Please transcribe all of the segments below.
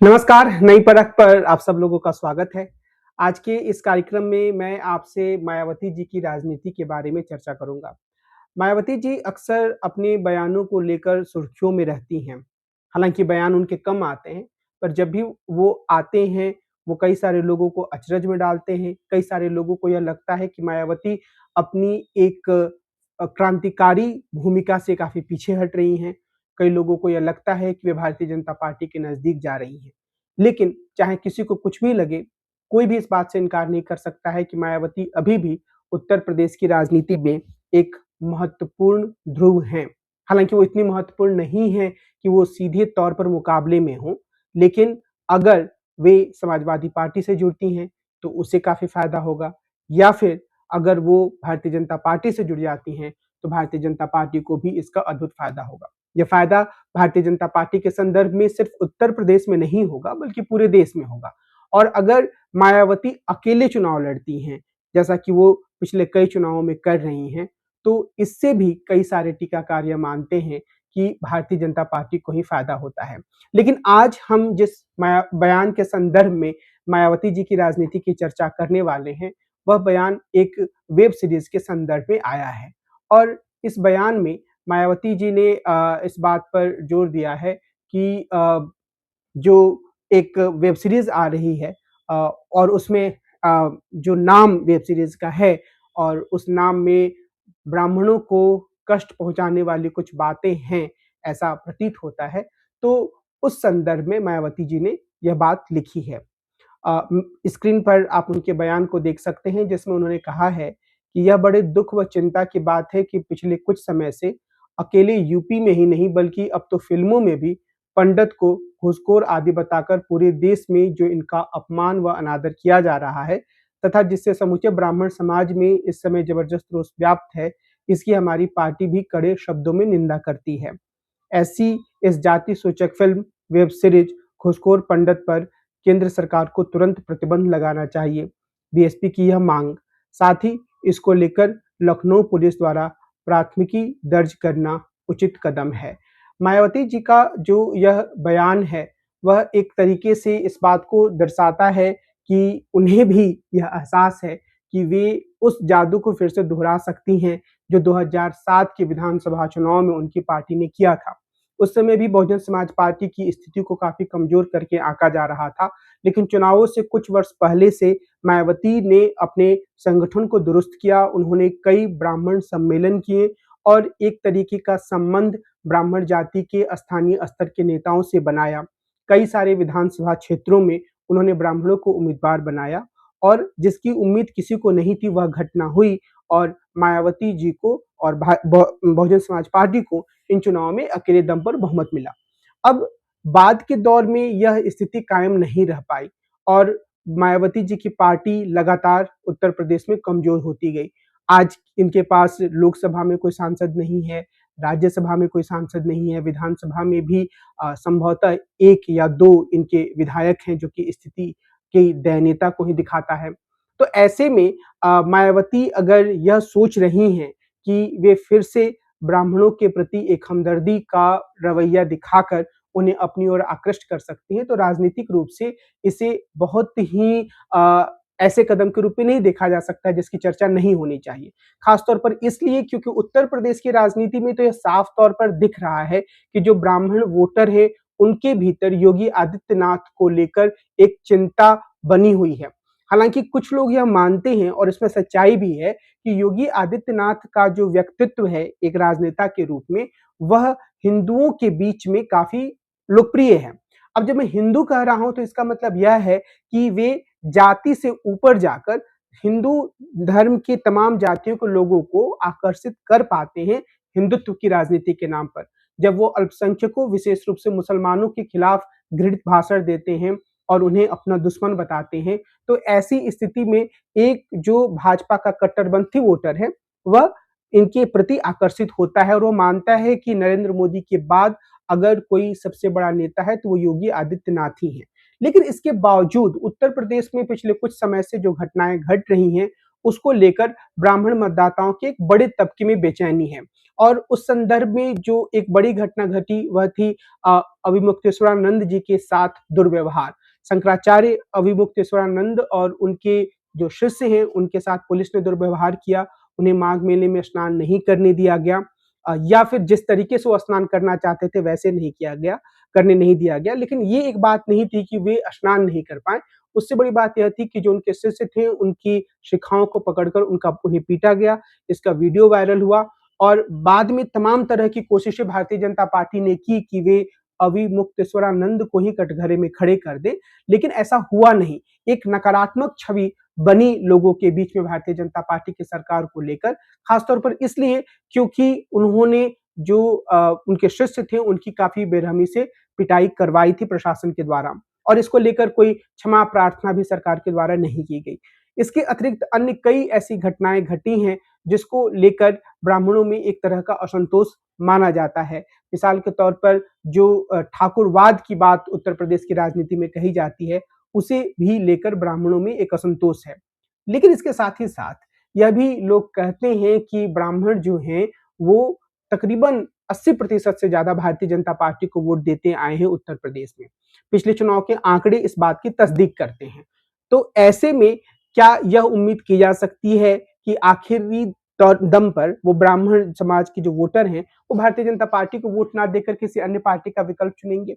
नमस्कार, नई परख पर आप सब लोगों का स्वागत है। आज के इस कार्यक्रम में मैं आपसे मायावती जी की राजनीति के बारे में चर्चा करूँगा। मायावती जी अक्सर अपने बयानों को लेकर सुर्खियों में रहती हैं। हालाँकि बयान उनके कम आते हैं, पर जब भी वो आते हैं, वो कई सारे लोगों को अचरज में डालते हैं। कई सारे लोगों को यह लगता है कि मायावती अपनी एक क्रांतिकारी भूमिका से काफ़ी पीछे हट रही हैं। कई लोगों को यह लगता है कि वे भारतीय जनता पार्टी के नज़दीक जा रही हैं। लेकिन चाहे किसी को कुछ भी लगे, कोई भी इस बात से इनकार नहीं कर सकता है कि मायावती अभी भी उत्तर प्रदेश की राजनीति में एक महत्वपूर्ण ध्रुव हैं। हालाँकि वो इतनी महत्वपूर्ण नहीं है कि वो सीधे तौर पर मुकाबले में हों, लेकिन अगर वे समाजवादी पार्टी से जुड़ती हैं, तो उससे काफ़ी फ़ायदा होगा या फिर अगर वो भारतीय जनता पार्टी से जुड़ जाती हैं, तो भारतीय जनता पार्टी को भी इसका अद्भुत फ़ायदा होगा। ये फ़ायदा भारतीय जनता पार्टी के संदर्भ में सिर्फ उत्तर प्रदेश में नहीं होगा, बल्कि पूरे देश में होगा। और अगर मायावती अकेले चुनाव लड़ती हैं, जैसा कि वो पिछले कई चुनावों में कर रही हैं, तो इससे भी कई सारे टीकाकार ये मानते हैं कि भारतीय जनता पार्टी को ही फ़ायदा होता है। लेकिन आज हम जिस बयान के संदर्भ में मायावती जी की राजनीति की चर्चा करने वाले हैं, वह बयान एक वेब सीरीज़ के संदर्भ में आया है। और इस बयान में मायावती जी ने इस बात पर जोर दिया है कि जो एक वेब सीरीज़ आ रही है और उसमें जो नाम वेब सीरीज़ का है और उस नाम में ब्राह्मणों को कष्ट पहुँचाने वाली कुछ बातें हैं, ऐसा प्रतीत होता है। तो उस संदर्भ में मायावती जी ने यह बात लिखी है। स्क्रीन पर आप उनके बयान को देख सकते हैं जिसमें उन्होंने कहा है कि यह बड़े दुःख व चिंता की बात है कि पिछले कुछ समय से अकेले यूपी में ही नहीं बल्कि अब तो फ़िल्मों में भी पंडित को घूसखोर आदि बताकर पूरे देश में जो इनका अपमान व अनादर किया जा रहा है तथा जिससे समूचे ब्राह्मण समाज में इस समय जबरदस्त रोष व्याप्त है, इसकी हमारी पार्टी भी कड़े शब्दों में निंदा करती है। ऐसी इस जाति सूचक फ़िल्म, वेब सीरीज़ घूसखोर पंडित पर केंद्र सरकार को तुरंत प्रतिबंध लगाना चाहिए, बीएसपी की यह मांग। साथ ही इसको लेकर लखनऊ पुलिस द्वारा प्राथमिकी दर्ज करना उचित कदम है। मायावती जी का जो यह बयान है, वह एक तरीके से इस बात को दर्शाता है कि उन्हें भी यह एहसास है कि वे उस जादू को फिर से दोहरा सकती हैं, जो 2007 के विधानसभा चुनाव में उनकी पार्टी ने किया था। उस समय भी बहुजन समाज पार्टी की स्थिति को काफ़ी कमज़ोर करके आंका जा रहा था, लेकिन चुनावों से कुछ वर्ष पहले से मायावती ने अपने संगठन को दुरुस्त किया, उन्होंने कई ब्राह्मण सम्मेलन किए और एक तरीके का संबंध ब्राह्मण जाति के स्थानीय स्तर के नेताओं से बनाया। कई सारे विधानसभा क्षेत्रों में उन्होंने ब्राह्मणों को उम्मीदवार बनाया और जिसकी उम्मीद किसी को नहीं थी वह घटना हुई और मायावती जी को और बहुजन समाज पार्टी को इन चुनावों में अकेले दम पर बहुमत मिला। अब बाद के दौर में यह स्थिति कायम नहीं रह पाई और मायावती जी की पार्टी लगातार उत्तर प्रदेश में कमज़ोर होती गई। आज इनके पास लोकसभा में कोई सांसद नहीं है, राज्यसभा में कोई सांसद नहीं है, विधानसभा में भी संभवतः 1 या 2 इनके विधायक हैं, जो कि स्थिति की दयनीयता को ही दिखाता है। तो ऐसे में मायावती अगर यह सोच रही हैं कि वे फिर से ब्राह्मणों के प्रति एक हमदर्दी का रवैया दिखाकर उन्हें अपनी ओर आकृष्ट कर सकती हैं, तो राजनीतिक रूप से इसे बहुत ही ऐसे कदम के रूप में नहीं देखा जा सकता जिसकी चर्चा नहीं होनी चाहिए। खासतौर पर इसलिए क्योंकि उत्तर प्रदेश की राजनीति में तो यह साफ तौर पर दिख रहा है कि जो ब्राह्मण वोटर है, उनके भीतर योगी आदित्यनाथ को लेकर एक चिंता बनी हुई है। हालाँकि कुछ लोग यह मानते हैं और इसमें सच्चाई भी है कि योगी आदित्यनाथ का जो व्यक्तित्व है एक राजनेता के रूप में, वह हिंदुओं के बीच में काफ़ी लोकप्रिय है। अब जब मैं हिंदू कह रहा हूँ तो इसका मतलब यह है कि वे जाति से ऊपर जाकर हिंदू धर्म के तमाम जातियों के लोगों को आकर्षित कर पाते हैं हिंदुत्व की राजनीति के नाम पर। जब वो अल्पसंख्यकों विशेष रूप से मुसलमानों के खिलाफ घृणित भाषण देते हैं और उन्हें अपना दुश्मन बताते हैं, तो ऐसी स्थिति में एक जो भाजपा का कट्टरपंथी वोटर है, वह इनके प्रति आकर्षित होता है और वो मानता है कि नरेंद्र मोदी के बाद अगर कोई सबसे बड़ा नेता है तो वो योगी आदित्यनाथ ही हैं। लेकिन इसके बावजूद उत्तर प्रदेश में पिछले कुछ समय से जो घटनाएं घट रही हैं, उसको लेकर ब्राह्मण मतदाताओं के एक बड़े तबके में बेचैनी है और उस संदर्भ में जो एक बड़ी घटना घटी वह थी अविमुक्तेश्वरानंद जी के साथ दुर्व्यवहार। शंकराचार्य अविमुक्तेश्वरानंद और उनके जो शिष्य हैं उनके साथ पुलिस ने दुर्व्यवहार किया, उन्हें माघ मेले में स्नान नहीं करने दिया गया, या फिर जिस तरीके से वो स्नान करना चाहते थे वैसे नहीं किया गया, करने नहीं दिया गया। लेकिन ये एक बात नहीं थी कि वे स्नान नहीं कर पाए, उससे बड़ी बात यह थी कि जो उनके शिष्य थे उनकी शिखाओं को पकड़कर उन्हें पीटा गया। इसका वीडियो वायरल हुआ और बाद में तमाम तरह की कोशिशें भारतीय जनता पार्टी ने की कि वे अविमुक्तेश्वरानंद को ही कटघरे में खड़े कर दें, लेकिन ऐसा हुआ नहीं। एक नकारात्मक छवि बनी लोगों के बीच में भारतीय जनता पार्टी की सरकार को लेकर, खासतौर पर इसलिए क्योंकि उन्होंने जो उनके शिष्य थे उनकी काफी बेरहमी से पिटाई करवाई थी प्रशासन के द्वारा, और इसको लेकर कोई क्षमा प्रार्थना भी सरकार के द्वारा नहीं की गई। इसके अतिरिक्त अन्य कई ऐसी घटनाएं घटी हैं जिसको लेकर ब्राह्मणों में एक तरह का असंतोष माना जाता है। मिसाल के तौर पर जो ठाकुरवाद की बात उत्तर प्रदेश की राजनीति में कही जाती है, उसे भी लेकर ब्राह्मणों में एक असंतोष है। लेकिन इसके साथ ही साथ यह भी लोग कहते हैं कि ब्राह्मण जो हैं वो तकरीबन 80% से ज्यादा भारतीय जनता पार्टी को वोट देते आए हैं उत्तर प्रदेश में। पिछले चुनाव के आंकड़े इस बात की तस्दीक करते हैं। तो ऐसे में क्या यह उम्मीद की जा सकती है कि आखिरी दम पर वो ब्राह्मण समाज के जो वोटर हैं वो भारतीय जनता पार्टी को वोट ना देकर किसी अन्य पार्टी का विकल्प चुनेंगे?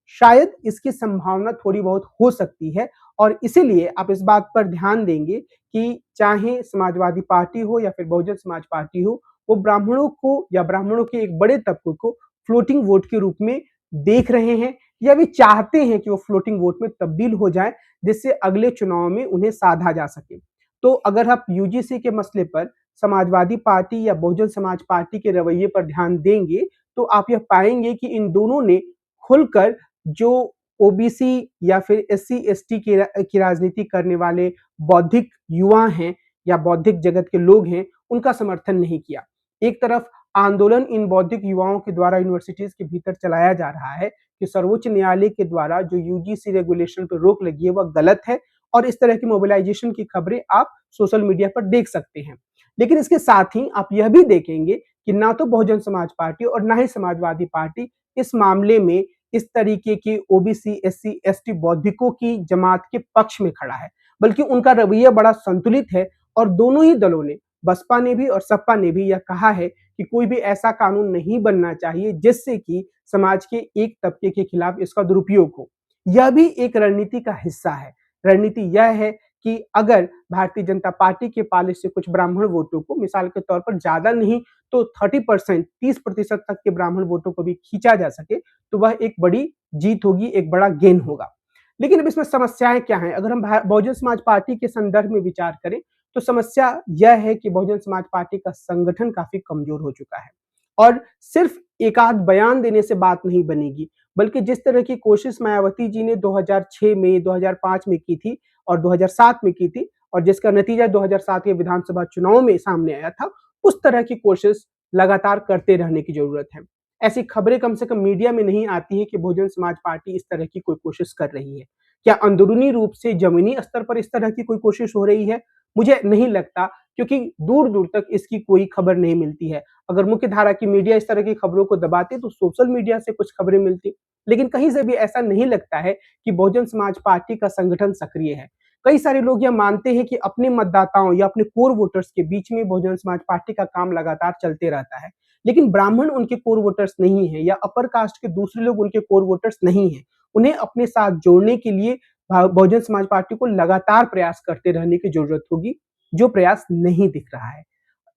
शायद इसकी संभावना थोड़ी बहुत हो सकती है, और इसीलिए आप इस बात पर ध्यान देंगे कि चाहे समाजवादी पार्टी हो या फिर बहुजन समाज पार्टी हो, वो ब्राह्मणों को या ब्राह्मणों के एक बड़े तबके को फ्लोटिंग वोट के रूप में देख रहे हैं, या वे चाहते हैं कि वो फ्लोटिंग वोट में तब्दील हो जाए, जिससे अगले चुनाव में उन्हें साधा जा सके। तो अगर आप यूजीसी के मसले पर समाजवादी पार्टी या बहुजन समाज पार्टी के रवैये पर ध्यान देंगे, तो आप यह पाएंगे कि इन दोनों ने खुलकर जो ओबीसी या फिर एससी एसटी की राजनीति करने वाले बौद्धिक युवा हैं या बौद्धिक जगत के लोग हैं, उनका समर्थन नहीं किया। एक तरफ आंदोलन इन बौद्धिक युवाओं के द्वारा यूनिवर्सिटीज के भीतर चलाया जा रहा है कि सर्वोच्च न्यायालय के द्वारा जो यूजीसी रेगुलेशन पर रोक लगी है वह गलत है, और इस तरह की मोबिलाइजेशन की खबरें आप सोशल मीडिया पर देख सकते हैं। लेकिन इसके साथ ही आप यह भी देखेंगे कि ना तो बहुजन समाज पार्टी और ना ही समाजवादी पार्टी इस मामले में इस तरीके के ओबीसी एससी एसटी बौद्धिकों की जमात के पक्ष में खड़ा है, बल्कि उनका रवैया बड़ा संतुलित है। और दोनों ही दलों ने, बसपा ने भी और सपा ने भी, यह कहा है कि कोई भी ऐसा कानून नहीं बनना चाहिए जिससे कि समाज के एक तबके के खिलाफ इसका दुरुपयोग हो। यह भी एक रणनीति का हिस्सा है। रणनीति यह है कि अगर भारतीय जनता पार्टी के पालिश से कुछ ब्राह्मण वोटों को, मिसाल के तौर पर ज्यादा नहीं तो 30%, 30% तक के ब्राह्मण वोटों को भी खींचा जा सके, तो वह एक बड़ी जीत होगी, एक बड़ा गेन होगा। लेकिन अब इसमें समस्याएं क्या हैं? अगर हम बहुजन समाज पार्टी के संदर्भ में विचार करें, तो समस्या यह है कि बहुजन समाज पार्टी का संगठन काफी कमजोर हो चुका है, और सिर्फ एक आध बयान देने से बात नहीं बनेगी, बल्कि जिस तरह की कोशिश मायावती जी ने 2006 में, 2005 में की थी और 2007 में की थी, और जिसका नतीजा 2007 के विधानसभा चुनाव में सामने आया था, उस तरह की कोशिश लगातार करते रहने की जरूरत है। ऐसी खबरें कम से कम मीडिया में नहीं आती है कि बहुजन समाज पार्टी इस तरह की कोई कोशिश कर रही है। क्या अंदरूनी रूप से जमीनी स्तर पर इस तरह की कोई कोशिश हो रही है? मुझे नहीं लगता, क्योंकि दूर दूर तक इसकी कोई खबर नहीं मिलती है। अगर मुख्य धारा की मीडिया इस तरह की खबरों को दबाती तो सोशल मीडिया से कुछ खबरें मिलती, लेकिन कहीं से भी ऐसा नहीं लगता है कि बहुजन समाज पार्टी का संगठन सक्रिय है। कई सारे लोग यह मानते हैं कि अपने मतदाताओं या अपने कोर वोटर्स के बीच में बहुजन समाज पार्टी का काम लगातार चलते रहता है, लेकिन ब्राह्मण उनके कोर वोटर्स नहीं है, या अपर कास्ट के दूसरे लोग उनके कोर वोटर्स नहीं है। उन्हें अपने साथ जोड़ने के लिए बहुजन समाज पार्टी को लगातार प्रयास करते रहने की जरूरत होगी, जो प्रयास नहीं दिख रहा है।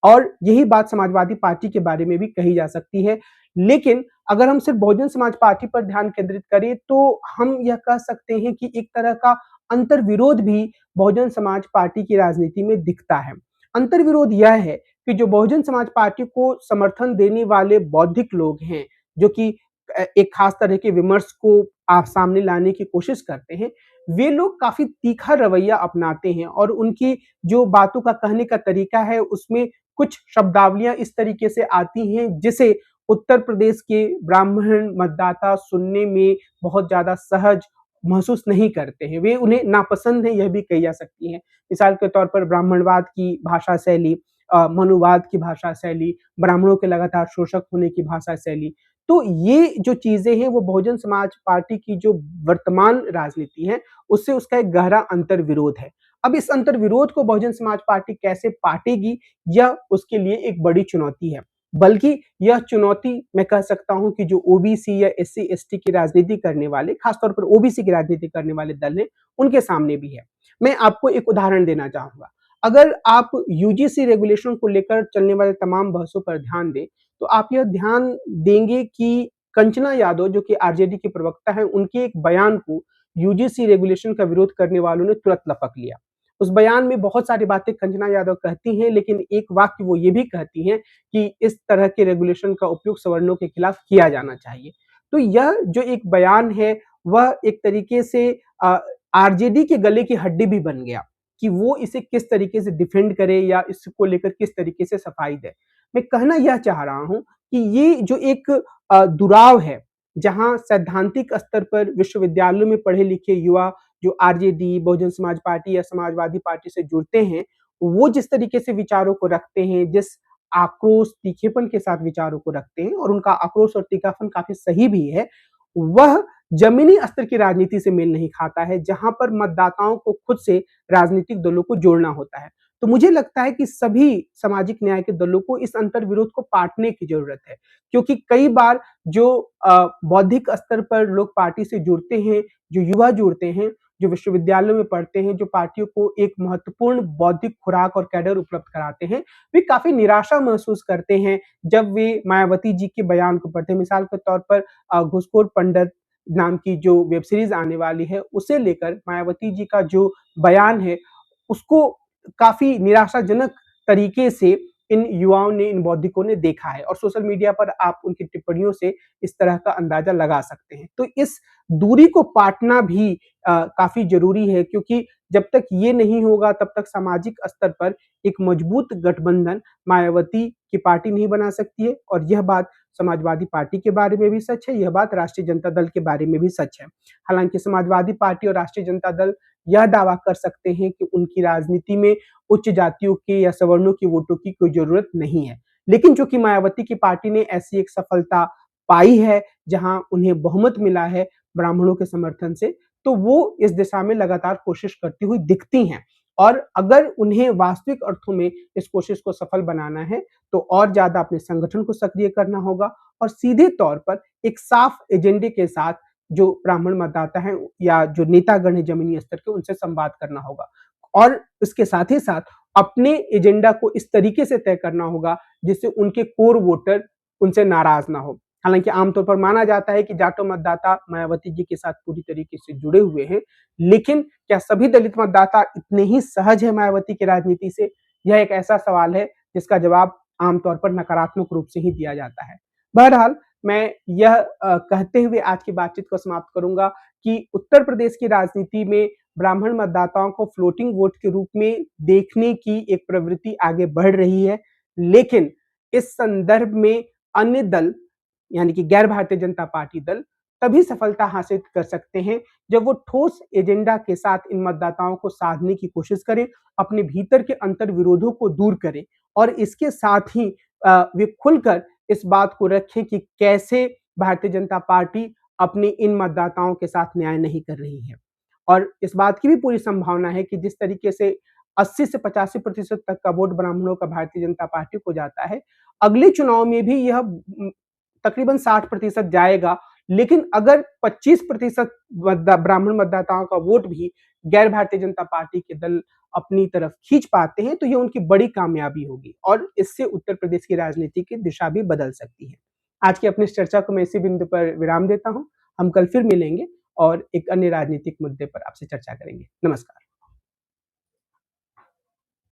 और यही बात समाजवादी पार्टी के बारे में भी कही जा सकती है। लेकिन अगर हम सिर्फ बहुजन समाज पार्टी पर ध्यान केंद्रित करें, तो हम यह कह सकते हैं कि एक तरह का अंतर्विरोध भी बहुजन समाज पार्टी की राजनीति में दिखता है। अंतर्विरोध यह है कि जो बहुजन समाज पार्टी को समर्थन देने वाले बौद्धिक लोग हैं, जो कि एक खास तरह के विमर्श को आप सामने लाने की कोशिश करते हैं, वे लोग काफी तीखा रवैया अपनाते हैं, और उनकी जो बातों का कहने का तरीका है उसमें कुछ शब्दावलियां इस तरीके से आती हैं जिसे उत्तर प्रदेश के ब्राह्मण मतदाता सुनने में बहुत ज्यादा सहज महसूस नहीं करते हैं। वे उन्हें नापसंद है, यह भी कही जा सकती है। मिसाल के तौर पर ब्राह्मणवाद की भाषा शैली, मनुवाद की भाषा शैली, ब्राह्मणों के लगातार शोषक होने की भाषा शैली। तो ये जो चीज़ें हैं वो बहुजन समाज पार्टी की जो वर्तमान राजनीति है, उससे उसका एक गहरा अंतर्विरोध है। अब इस अंतर्विरोध को बहुजन समाज पार्टी कैसे पाटेगी, यह उसके लिए एक बड़ी चुनौती है। बल्कि यह चुनौती मैं कह सकता हूँ कि जो ओबीसी या एससी-एसटी की राजनीति करने वाले, खासतौर पर ओबीसी की राजनीति करने वाले दल हैं, उनके सामने भी है। मैं आपको एक उदाहरण देना चाहूँगा। अगर आप यूजीसी रेगुलेशन को लेकर चलने वाले तमाम बहसों पर ध्यान दें, तो आप यह ध्यान देंगे कि कंचना यादव जो कि आरजेडी की प्रवक्ता हैं, उनके एक बयान को यूजीसी रेगुलेशन का विरोध करने वालों ने तुरंत लपक लिया। उस बयान में बहुत सारी बातें कंचना यादव कहती हैं, लेकिन एक वाक्य वो ये भी कहती हैं कि इस तरह के रेगुलेशन का उपयोग सवर्णों के खिलाफ किया जाना चाहिए। तो यह जो एक बयान है, वह एक तरीके से आरजेडी के गले की हड्डी भी बन गया कि वो इसे किस तरीके से डिफेंड करे या इसको लेकर किस तरीके से सफाई दे। मैं कहना यह चाह रहा हूँ कि ये जो एक दुराव है, जहाँ सैद्धांतिक स्तर पर विश्वविद्यालयों में पढ़े लिखे युवा जो आरजेडी, बहुजन समाज पार्टी या समाजवादी पार्टी से जुड़ते हैं, वो जिस तरीके से विचारों को रखते हैं, जिस आक्रोश, तीखेपन के साथ विचारों को रखते हैं और उनका आक्रोश और तीखापन काफ़ी सही भी है, वह ज़मीनी स्तर की राजनीति से मेल नहीं खाता है, जहाँ पर मतदाताओं को खुद से राजनीतिक दलों को जोड़ना होता है। तो मुझे लगता है कि सभी सामाजिक न्याय के दलों को इस अंतर्विरोध को पाटने की ज़रूरत है, क्योंकि कई बार जो बौद्धिक स्तर पर लोग पार्टी से जुड़ते हैं, जो युवा जुड़ते हैं, जो विश्वविद्यालयों में पढ़ते हैं, जो पार्टियों को एक महत्वपूर्ण बौद्धिक खुराक और कैडर उपलब्ध कराते हैं, वे काफ़ी निराशा महसूस करते हैं जब वे मायावती जी के बयान को पढ़ते हैं। मिसाल के तौर पर घूसखोर पंडित नाम की जो वेब सीरीज आने वाली है, उसे लेकर मायावती जी का जो बयान है, उसको काफ़ी निराशाजनक तरीके से इन युवाओं ने, इन बौद्धिकों ने देखा है और सोशल मीडिया पर आप उनकी टिप्पणियों से इस तरह का अंदाजा लगा सकते हैं। तो इस दूरी को पाटना भी काफ़ी ज़रूरी है, क्योंकि जब तक ये नहीं होगा तब तक सामाजिक स्तर पर एक मजबूत गठबंधन मायावती की पार्टी नहीं बना सकती है और यह बात समाजवादी पार्टी के बारे में भी सच है, यह बात राष्ट्रीय जनता दल के बारे में भी सच है। हालाँकि समाजवादी पार्टी और राष्ट्रीय जनता दल यह दावा कर सकते हैं कि उनकी राजनीति में उच्च जातियों के या सवर्णों की वोटों की कोई ज़रूरत नहीं है। लेकिन चूँकि मायावती की पार्टी ने ऐसी एक सफलता पाई है, जहाँ उन्हें बहुमत मिला है ब्राह्मणों के समर्थन से, तो वो इस दिशा में लगातार कोशिश करती हुई दिखती हैं। और अगर उन्हें वास्तविक अर्थों में इस कोशिश को सफल बनाना है, तो और ज़्यादा अपने संगठन को सक्रिय करना होगा और सीधे तौर पर एक साफ एजेंडे के साथ जो ब्राह्मण मतदाता हैं या जो नेतागण हैं ज़मीनी स्तर के, उनसे संवाद करना होगा। और इसके साथ ही साथ अपने एजेंडा को इस तरीके से तय करना होगा जिससे उनके कोर वोटर उनसे नाराज़ ना हो। हालाँकि आमतौर पर माना जाता है कि जाटो मतदाता मायावती जी के साथ पूरी तरीके से जुड़े हुए हैं, लेकिन क्या सभी दलित मतदाता इतने ही सहज हैं मायावती की राजनीति से? यह एक ऐसा सवाल है जिसका जवाब आमतौर पर नकारात्मक रूप से ही दिया जाता है। बहरहाल, मैं यह कहते हुए आज की बातचीत को समाप्त करूँगा कि उत्तर प्रदेश की राजनीति में ब्राह्मण मतदाताओं को फ्लोटिंग वोट के रूप में देखने की एक प्रवृत्ति आगे बढ़ रही है। लेकिन इस संदर्भ में अन्य दल, यानी कि गैर भारतीय जनता पार्टी दल, तभी सफलता हासिल कर सकते हैं जब वो ठोस एजेंडा के साथ इन मतदाताओं को साधने की कोशिश करें, अपने भीतर के अंतर्विरोधों को दूर करें और इसके साथ ही वे खुलकर इस बात को रखें कि कैसे भारतीय जनता पार्टी अपने इन मतदाताओं के साथ न्याय नहीं कर रही है। और इस बात की भी पूरी संभावना है कि जिस तरीके से 80 से 85% तक का वोट ब्राह्मणों का भारतीय जनता पार्टी को जाता है, अगले चुनाव में भी यह तकरीबन 60% जाएगा। लेकिन अगर 25% ब्राह्मण मतदाताओं का वोट भी गैर भारतीय जनता पार्टी के दल अपनी तरफ खींच पाते हैं, तो ये उनकी बड़ी कामयाबी होगी और इससे उत्तर प्रदेश की राजनीति की दिशा भी बदल सकती है। आज की अपनी इस चर्चा को मैं इसी बिंदु पर विराम देता हूँ। हम कल फिर मिलेंगे और एक अन्य राजनीतिक मुद्दे पर आपसे चर्चा करेंगे। नमस्कार।